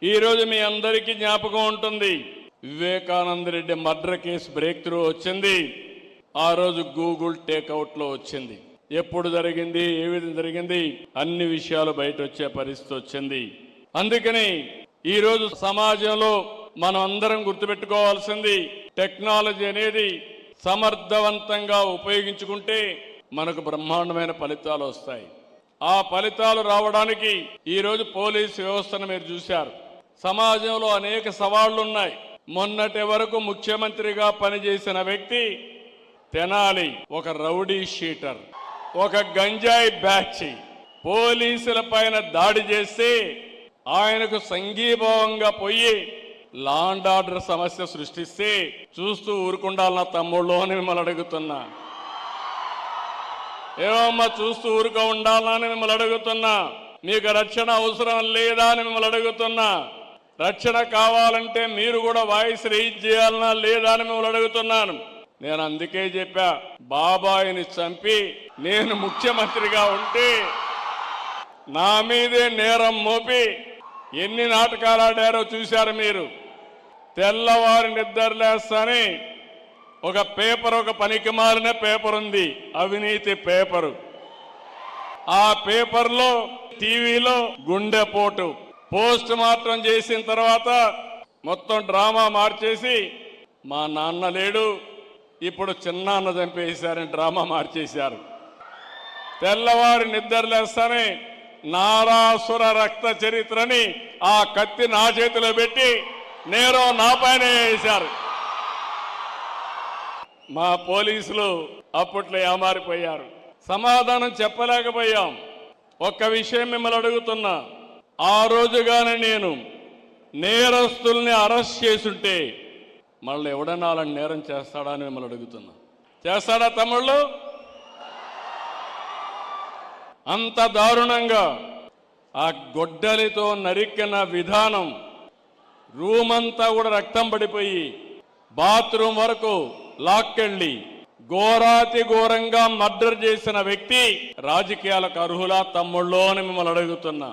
ఈరోజు మీ అందరికీ జ్ఞాపకం ఉంటుంది, Vivekananda Reddy murder case break through వచ్చింది. ఆ రోజు గూగుల్ టేక్అవుట్ లో వచ్చింది. ఎప్పుడు జరిగింది, ఏ విధంగా జరిగింది, అన్ని విషయాలు బయట వచ్చే పరిస్థితి వచ్చింది. అందుకని ఈరోజు సమాజంలో మనం అందరం గుర్తుపెట్టుకోవాల్సింది, టెక్నాలజీ అనేది సమర్థవంతంగా ఉపయోగించుకుంటే మనకు బ్రహ్మాండమైన ఫలితాలు వస్తాయి. ఆ ఫలితాలు రావడానికి ఈరోజు పోలీసు వ్యవస్థను మీరు చూశారు. సమాజంలో అనేక సవాళ్లు ఉన్నాయి. మొన్నటి వరకు ముఖ్యమంత్రిగా పనిచేసిన వ్యక్తి తెనాలి ఒక రౌడీ షీటర్, ఒక గంజాయి బ్యాచ్ పోలీసుల పైన దాడి చేస్తే ఆయనకు సంఘీభావంగా పోయి లా అండ్ ఆర్డర్ సమస్య సృష్టిస్తే చూస్తూ ఊరుకుండాలన్న తమ్ముళ్ళు అని మిమ్మల్ని అడుగుతున్నా. ఏమమ్మా చూస్తూ ఊరుక ఉండాలని మిమ్మల్ని అడుగుతున్నా. మీకు రక్షణ అవసరం లేదా అని మిమ్మల్ని అడుగుతున్నా. రక్షణ కావాలంటే మీరు కూడా వాయిస్ రైజ్ చేయాలన్నా లేదా అని మిమ్మల్ని అడుగుతున్నాను. నేను అందుకే చెప్పా, బాబాయిని చంపి నేను ముఖ్యమంత్రిగా ఉంటే నా మీదే నేరం మోపి ఎన్ని నాటకాలు ఆడారో చూశారు మీరు. తెల్లవారి నిద్రలేస్తాని ఒక పేపర్, ఒక పనికి మాలిన పేపర్ ఉంది, అవినీతి పేపరు. ఆ పేపర్లో టీవీలో గుండెపోటు పోస్ట్ మార్టం చేసిన తర్వాత మొత్తం డ్రామా మార్చేసి మా నాన్న లేడు, ఇప్పుడు చిన్నాన్న చంపేశారని డ్రామా మార్చేశారు. తెల్లవారి నిద్రలేస్తానే నారాసుర రక్త చరిత్రని ఆ కత్తి నా చేతిలో పెట్టి నేరం నా పైన వేశారు. మా పోలీసులు అప్పట్లో ఏమారిపోయారు, సమాధానం చెప్పలేకపోయాం. ఒక్క విషయం మిమ్మల్ని అడుగుతున్నా, ఆ రోజుగానే నేను నేరస్తుల్ని అరెస్ట్ చేసుంటే మళ్ళీ ఎవడన్నా అలాంటి నేరం చేస్తాడా అని మిమ్మల్ని అడుగుతున్నా. చేస్తాడా తమ్ముళ్ళు? అంత దారుణంగా ఆ గొడ్డలితో నరికిన విధానం, రూమంతా కూడా రక్తం పడిపోయి బాత్రూమ్ వరకు లాక్కెళ్ళి ఘోరాతి ఘోరంగా మర్డర్ చేసిన వ్యక్తి రాజకీయాలకు అర్హులా తమ్ముళ్ళు అని మిమ్మల్ని అడుగుతున్నా.